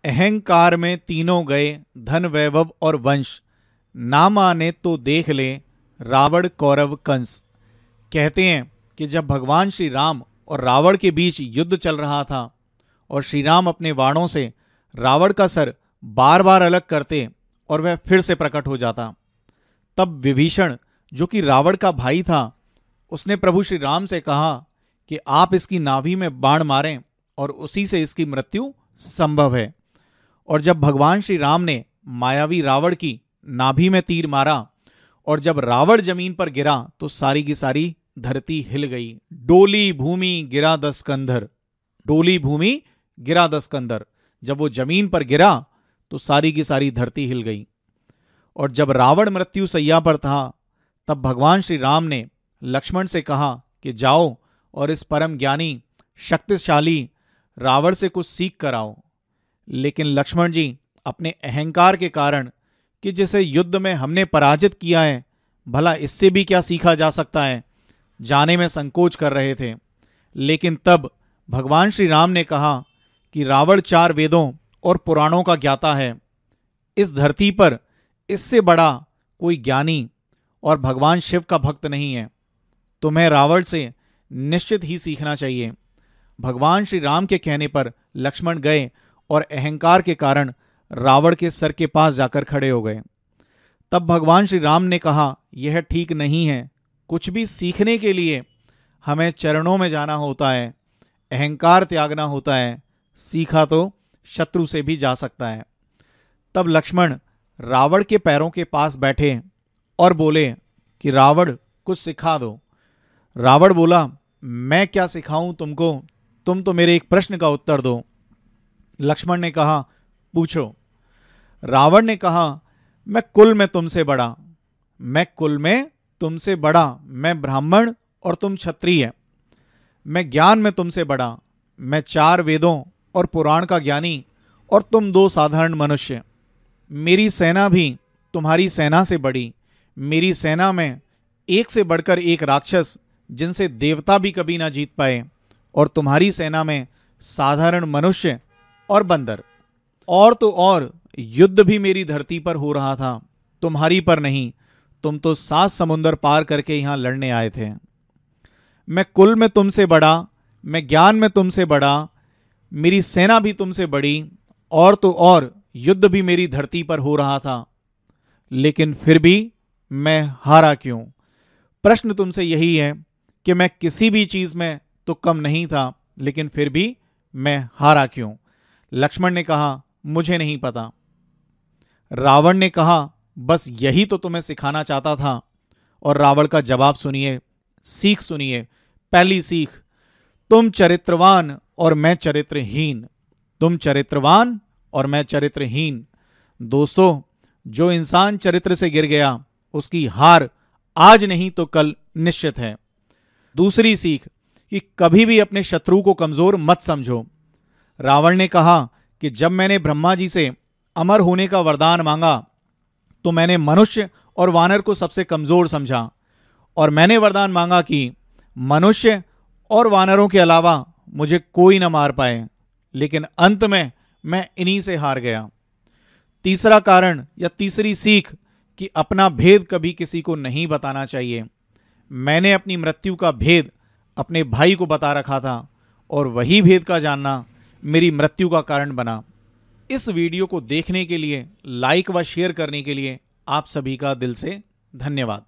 अहंकार में तीनों गए, धन वैभव और वंश, ना माने तो देख ले रावण कौरव कंस। कहते हैं कि जब भगवान श्री राम और रावण के बीच युद्ध चल रहा था और श्री राम अपने बाणों से रावण का सर बार बार अलग करते और वह फिर से प्रकट हो जाता, तब विभीषण जो कि रावण का भाई था, उसने प्रभु श्री राम से कहा कि आप इसकी नाभि में बाण मारें और उसी से इसकी मृत्यु संभव है। और जब भगवान श्री राम ने मायावी रावण की नाभि में तीर मारा और जब रावण जमीन पर गिरा तो सारी की सारी धरती हिल गई। डोली भूमि गिरा दस कंधर, डोली भूमि गिरा दस कंधर। जब वो जमीन पर गिरा तो सारी की सारी धरती हिल गई। और जब रावण मृत्यु सैया पर था तब भगवान श्री राम ने लक्ष्मण से कहा कि जाओ और इस परम ज्ञानी शक्तिशाली रावण से कुछ सीख कर आओ। लेकिन लक्ष्मण जी अपने अहंकार के कारण कि जिसे युद्ध में हमने पराजित किया है, भला इससे भी क्या सीखा जा सकता है, जाने में संकोच कर रहे थे। लेकिन तब भगवान श्री राम ने कहा कि रावण 4 वेदों और पुराणों का ज्ञाता है। इस धरती पर इससे बड़ा कोई ज्ञानी और भगवान शिव का भक्त नहीं है। तुम्हें रावण से निश्चित ही सीखना चाहिए। भगवान श्री राम के कहने पर लक्ष्मण गए और अहंकार के कारण रावण के सर के पास जाकर खड़े हो गए। तब भगवान श्री राम ने कहा, यह ठीक नहीं है। कुछ भी सीखने के लिए हमें चरणों में जाना होता है, अहंकार त्यागना होता है। सीखा तो शत्रु से भी जा सकता है। तब लक्ष्मण रावण के पैरों के पास बैठे और बोले कि रावण कुछ सिखा दो। रावण बोला, मैं क्या सिखाऊं तुमको, तुम तो मेरे एक प्रश्न का उत्तर दो। लक्ष्मण ने कहा, पूछो। रावण ने कहा, मैं कुल में तुमसे बड़ा, मैं कुल में तुमसे बड़ा, मैं ब्राह्मण और तुम क्षत्रिय। मैं ज्ञान में तुमसे बड़ा, मैं 4 वेदों और पुराण का ज्ञानी और तुम 2 साधारण मनुष्य। मेरी सेना भी तुम्हारी सेना से बड़ी। मेरी सेना में एक से बढ़कर एक राक्षस जिनसे देवता भी कभी ना जीत पाए, और तुम्हारी सेना में साधारण मनुष्य और बंदर। और तो और युद्ध भी मेरी धरती पर हो रहा था, तुम्हारी पर नहीं। तुम तो 7 समुंदर पार करके यहां लड़ने आए थे। मैं कुल में तुमसे बड़ा, मैं ज्ञान में तुमसे बड़ा, मेरी सेना भी तुमसे बड़ी, और तो और युद्ध भी मेरी धरती पर हो रहा था। लेकिन फिर भी मैं हारा क्यों? प्रश्न तुमसे यही है कि मैं किसी भी चीज में तो कम नहीं था, लेकिन फिर भी मैं हारा क्यों? लक्ष्मण ने कहा, मुझे नहीं पता। रावण ने कहा, बस यही तो तुम्हें सिखाना चाहता था। और रावण का जवाब सुनिए, सीख सुनिए। पहली सीख, तुम चरित्रवान और मैं चरित्रहीन। तुम चरित्रवान और मैं चरित्रहीन। दोस्तों, जो इंसान चरित्र से गिर गया उसकी हार आज नहीं तो कल निश्चित है। दूसरी सीख कि कभी भी अपने शत्रु को कमजोर मत समझो। रावण ने कहा कि जब मैंने ब्रह्मा जी से अमर होने का वरदान मांगा तो मैंने मनुष्य और वानर को सबसे कमजोर समझा, और मैंने वरदान मांगा कि मनुष्य और वानरों के अलावा मुझे कोई न मार पाए, लेकिन अंत में मैं इन्हीं से हार गया। तीसरा कारण या तीसरी सीख कि अपना भेद कभी किसी को नहीं बताना चाहिए। मैंने अपनी मृत्यु का भेद अपने भाई को बता रखा था, और वही भेद का जानना मेरी मृत्यु का कारण बना। इस वीडियो को देखने के लिए, लाइक व शेयर करने के लिए आप सभी का दिल से धन्यवाद।